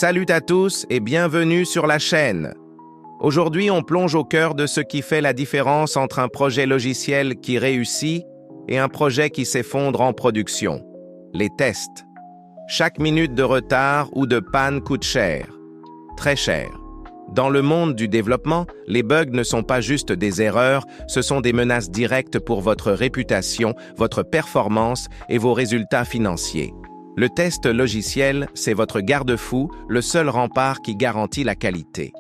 Salut à tous et bienvenue sur la chaîne. Aujourd'hui, on plonge au cœur de ce qui fait la différence entre un projet logiciel qui réussit et un projet qui s'effondre en production. Les tests. Chaque minute de retard ou de panne coûte cher. Très cher. Dans le monde du développement, les bugs ne sont pas juste des erreurs, ce sont des menaces directes pour votre réputation, votre performance et vos résultats financiers. Le test logiciel, c'est votre garde-fou, le seul rempart qui garantit la qualité.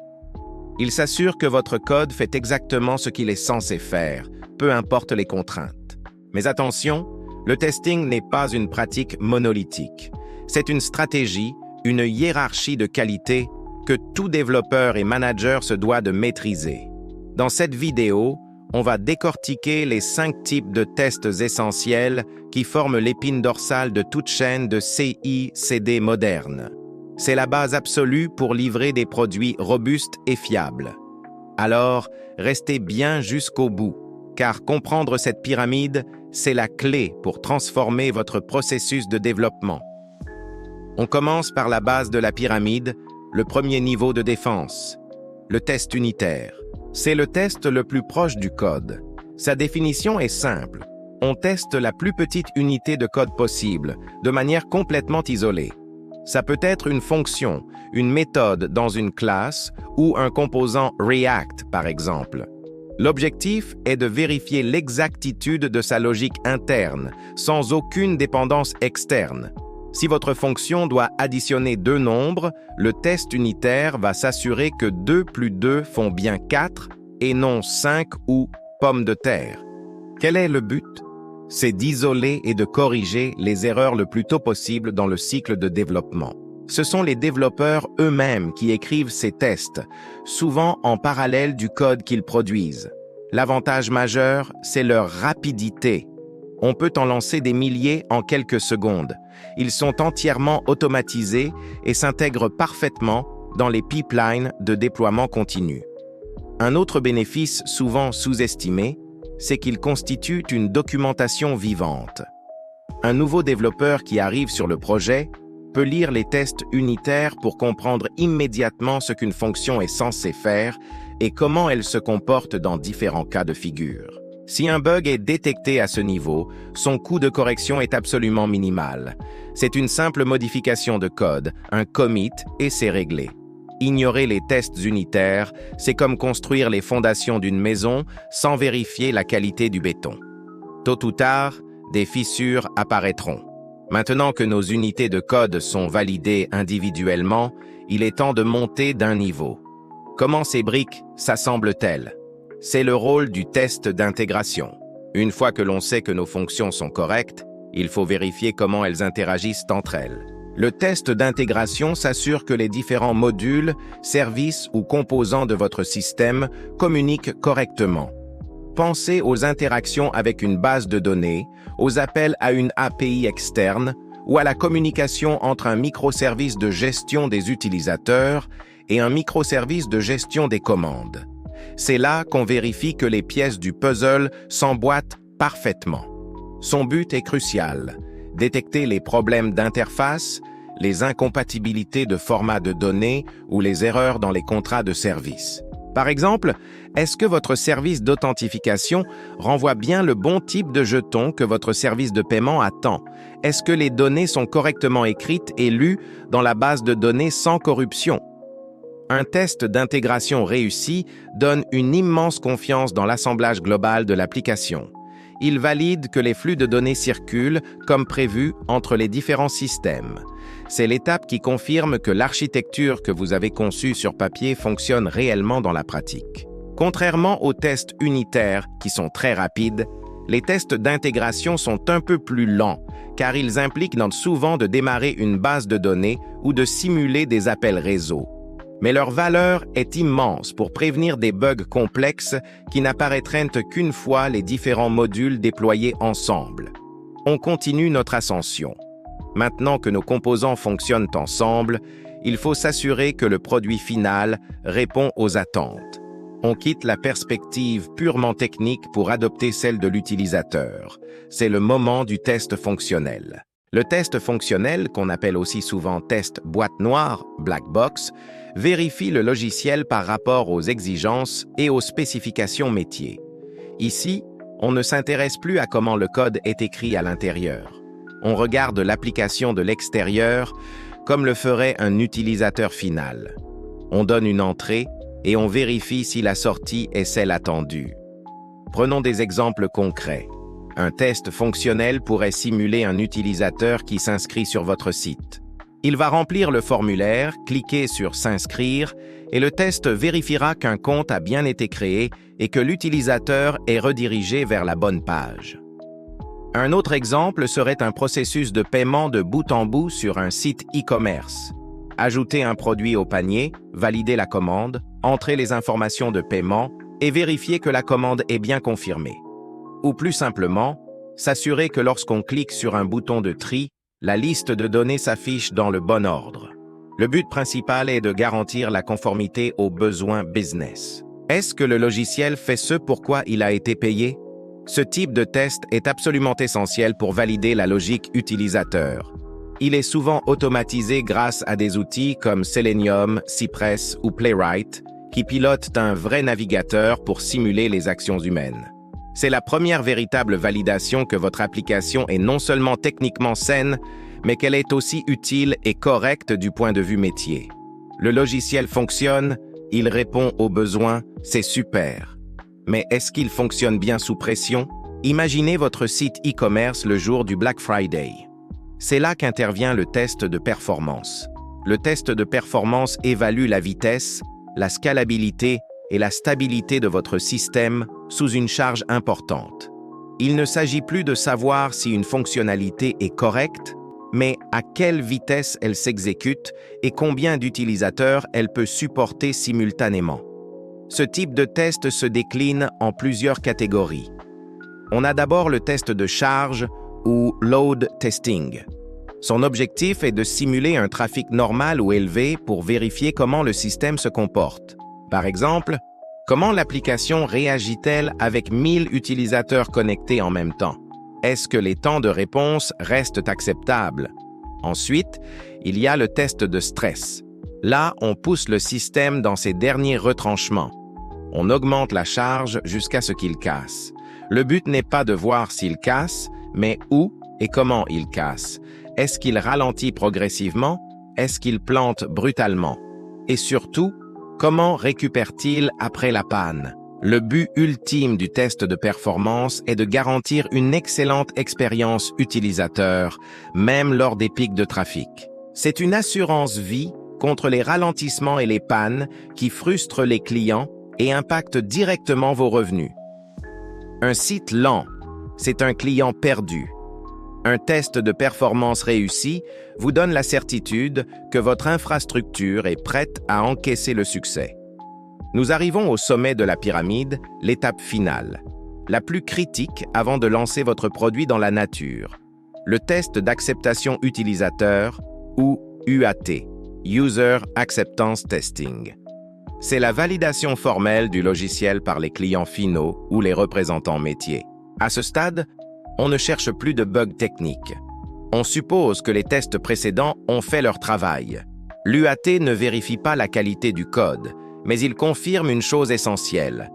Il s'assure que votre code fait exactement ce qu'il est censé faire, peu importe les contraintes. Mais attention, le testing n'est pas une pratique monolithique. C'est une stratégie, une hiérarchie de qualité que tout développeur et manager se doit de maîtriser. Dans cette vidéo, on va décortiquer les 5 types de tests essentiels qui forment l'épine dorsale de toute chaîne de CI/CD moderne. C'est la base absolue pour livrer des produits robustes et fiables. Alors, restez bien jusqu'au bout, car comprendre cette pyramide, c'est la clé pour transformer votre processus de développement. On commence par la base de la pyramide, le premier niveau de défense, le test unitaire. C'est le test le plus proche du code. Sa définition est simple. On teste la plus petite unité de code possible, de manière complètement isolée. Ça peut être une fonction, une méthode dans une classe ou un composant React, par exemple. L'objectif est de vérifier l'exactitude de sa logique interne, sans aucune dépendance externe. Si votre fonction doit additionner 2 nombres, le test unitaire va s'assurer que 2 plus 2 font bien 4 et non 5 ou pomme de terre. Quel est le but? C'est d'isoler et de corriger les erreurs le plus tôt possible dans le cycle de développement. Ce sont les développeurs eux-mêmes qui écrivent ces tests, souvent en parallèle du code qu'ils produisent. L'avantage majeur, c'est leur rapidité. On peut en lancer des milliers en quelques secondes. Ils sont entièrement automatisés et s'intègrent parfaitement dans les pipelines de déploiement continu. Un autre bénéfice souvent sous-estimé, c'est qu'ils constituent une documentation vivante. Un nouveau développeur qui arrive sur le projet peut lire les tests unitaires pour comprendre immédiatement ce qu'une fonction est censée faire et comment elle se comporte dans différents cas de figure. Si un bug est détecté à ce niveau, son coût de correction est absolument minimal. C'est une simple modification de code, un commit, et c'est réglé. Ignorer les tests unitaires, c'est comme construire les fondations d'une maison sans vérifier la qualité du béton. Tôt ou tard, des fissures apparaîtront. Maintenant que nos unités de code sont validées individuellement, il est temps de monter d'un niveau. Comment ces briques s'assemblent-elles? C'est le rôle du test d'intégration. Une fois que l'on sait que nos fonctions sont correctes, il faut vérifier comment elles interagissent entre elles. Le test d'intégration s'assure que les différents modules, services ou composants de votre système communiquent correctement. Pensez aux interactions avec une base de données, aux appels à une API externe ou à la communication entre un microservice de gestion des utilisateurs et un microservice de gestion des commandes. C'est là qu'on vérifie que les pièces du puzzle s'emboîtent parfaitement. Son but est crucial: détecter les problèmes d'interface, les incompatibilités de format de données ou les erreurs dans les contrats de service. Par exemple, est-ce que votre service d'authentification renvoie bien le bon type de jeton que votre service de paiement attend? Est-ce que les données sont correctement écrites et lues dans la base de données sans corruption? Un test d'intégration réussi donne une immense confiance dans l'assemblage global de l'application. Il valide que les flux de données circulent comme prévu entre les différents systèmes. C'est l'étape qui confirme que l'architecture que vous avez conçue sur papier fonctionne réellement dans la pratique. Contrairement aux tests unitaires, qui sont très rapides, les tests d'intégration sont un peu plus lents, car ils impliquent souvent de démarrer une base de données ou de simuler des appels réseau. Mais leur valeur est immense pour prévenir des bugs complexes qui n'apparaîtraient qu'une fois les différents modules déployés ensemble. On continue notre ascension. Maintenant que nos composants fonctionnent ensemble, il faut s'assurer que le produit final répond aux attentes. On quitte la perspective purement technique pour adopter celle de l'utilisateur. C'est le moment du test fonctionnel. Le test fonctionnel, qu'on appelle aussi souvent test boîte noire, black box, vérifie le logiciel par rapport aux exigences et aux spécifications métiers. Ici, on ne s'intéresse plus à comment le code est écrit à l'intérieur. On regarde l'application de l'extérieur comme le ferait un utilisateur final. On donne une entrée et on vérifie si la sortie est celle attendue. Prenons des exemples concrets. Un test fonctionnel pourrait simuler un utilisateur qui s'inscrit sur votre site. Il va remplir le formulaire, cliquer sur « S'inscrire » et le test vérifiera qu'un compte a bien été créé et que l'utilisateur est redirigé vers la bonne page. Un autre exemple serait un processus de paiement de bout en bout sur un site e-commerce. Ajouter un produit au panier, valider la commande, entrer les informations de paiement et vérifier que la commande est bien confirmée. Ou plus simplement, s'assurer que lorsqu'on clique sur un bouton de tri, la liste de données s'affiche dans le bon ordre. Le but principal est de garantir la conformité aux besoins business. Est-ce que le logiciel fait ce pourquoi il a été payé? Ce type de test est absolument essentiel pour valider la logique utilisateur. Il est souvent automatisé grâce à des outils comme Selenium, Cypress ou Playwright, qui pilotent un vrai navigateur pour simuler les actions humaines. C'est la première véritable validation que votre application est non seulement techniquement saine, mais qu'elle est aussi utile et correcte du point de vue métier. Le logiciel fonctionne, il répond aux besoins, c'est super. Mais est-ce qu'il fonctionne bien sous pression? Imaginez votre site e-commerce le jour du Black Friday. C'est là qu'intervient le test de performance. Le test de performance évalue la vitesse, la scalabilité et la stabilité de votre système sous une charge importante. Il ne s'agit plus de savoir si une fonctionnalité est correcte, mais à quelle vitesse elle s'exécute et combien d'utilisateurs elle peut supporter simultanément. Ce type de test se décline en plusieurs catégories. On a d'abord le test de charge ou load testing. Son objectif est de simuler un trafic normal ou élevé pour vérifier comment le système se comporte. Par exemple, comment l'application réagit-elle avec 1000 utilisateurs connectés en même temps? Est-ce que les temps de réponse restent acceptables? Ensuite, il y a le test de stress. Là, on pousse le système dans ses derniers retranchements. On augmente la charge jusqu'à ce qu'il casse. Le but n'est pas de voir s'il casse, mais où et comment il casse. Est-ce qu'il ralentit progressivement? Est-ce qu'il plante brutalement? Et surtout, comment récupère-t-il après la panne? Le but ultime du test de performance est de garantir une excellente expérience utilisateur, même lors des pics de trafic. C'est une assurance vie contre les ralentissements et les pannes qui frustrent les clients et impactent directement vos revenus. Un site lent, c'est un client perdu. Un test de performance réussi vous donne la certitude que votre infrastructure est prête à encaisser le succès. Nous arrivons au sommet de la pyramide, l'étape finale, la plus critique avant de lancer votre produit dans la nature. Le test d'acceptation utilisateur ou UAT, User Acceptance Testing. C'est la validation formelle du logiciel par les clients finaux ou les représentants métiers. À ce stade, on ne cherche plus de bugs techniques. On suppose que les tests précédents ont fait leur travail. L'UAT ne vérifie pas la qualité du code, mais il confirme une chose essentielle.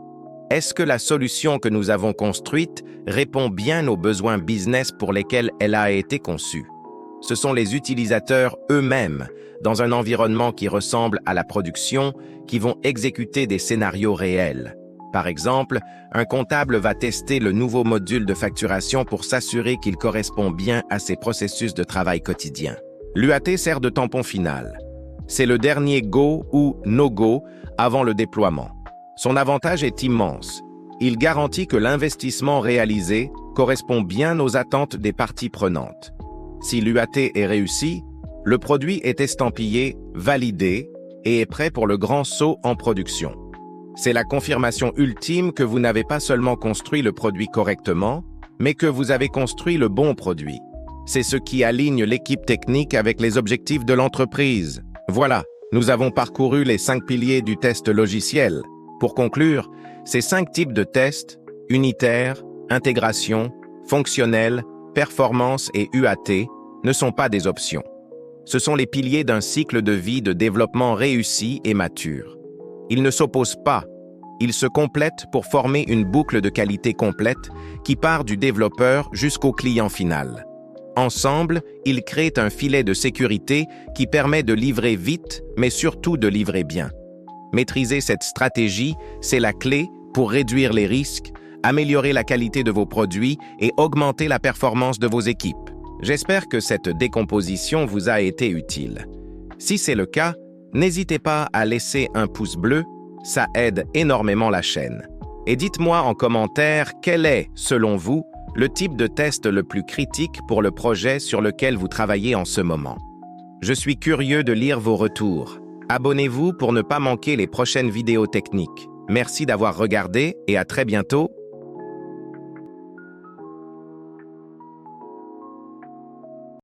Est-ce que la solution que nous avons construite répond bien aux besoins business pour lesquels elle a été conçue? Ce sont les utilisateurs eux-mêmes, dans un environnement qui ressemble à la production, qui vont exécuter des scénarios réels. Par exemple, un comptable va tester le nouveau module de facturation pour s'assurer qu'il correspond bien à ses processus de travail quotidien. L'UAT sert de tampon final. C'est le dernier go ou no-go avant le déploiement. Son avantage est immense. Il garantit que l'investissement réalisé correspond bien aux attentes des parties prenantes. Si l'UAT est réussi, le produit est estampillé, validé et est prêt pour le grand saut en production. C'est la confirmation ultime que vous n'avez pas seulement construit le produit correctement, mais que vous avez construit le bon produit. C'est ce qui aligne l'équipe technique avec les objectifs de l'entreprise. Voilà, nous avons parcouru les 5 piliers du test logiciel. Pour conclure, ces 5 types de tests, unitaire, intégration, fonctionnel, performance et UAT, ne sont pas des options. Ce sont les piliers d'un cycle de vie de développement réussi et mature. Ils ne s'opposent pas, ils se complètent pour former une boucle de qualité complète qui part du développeur jusqu'au client final. Ensemble, ils créent un filet de sécurité qui permet de livrer vite, mais surtout de livrer bien. Maîtriser cette stratégie, c'est la clé pour réduire les risques, améliorer la qualité de vos produits et augmenter la performance de vos équipes. J'espère que cette décomposition vous a été utile. Si c'est le cas, n'hésitez pas à laisser un pouce bleu, ça aide énormément la chaîne. Et dites-moi en commentaire quel est, selon vous, le type de test le plus critique pour le projet sur lequel vous travaillez en ce moment. Je suis curieux de lire vos retours. Abonnez-vous pour ne pas manquer les prochaines vidéos techniques. Merci d'avoir regardé et à très bientôt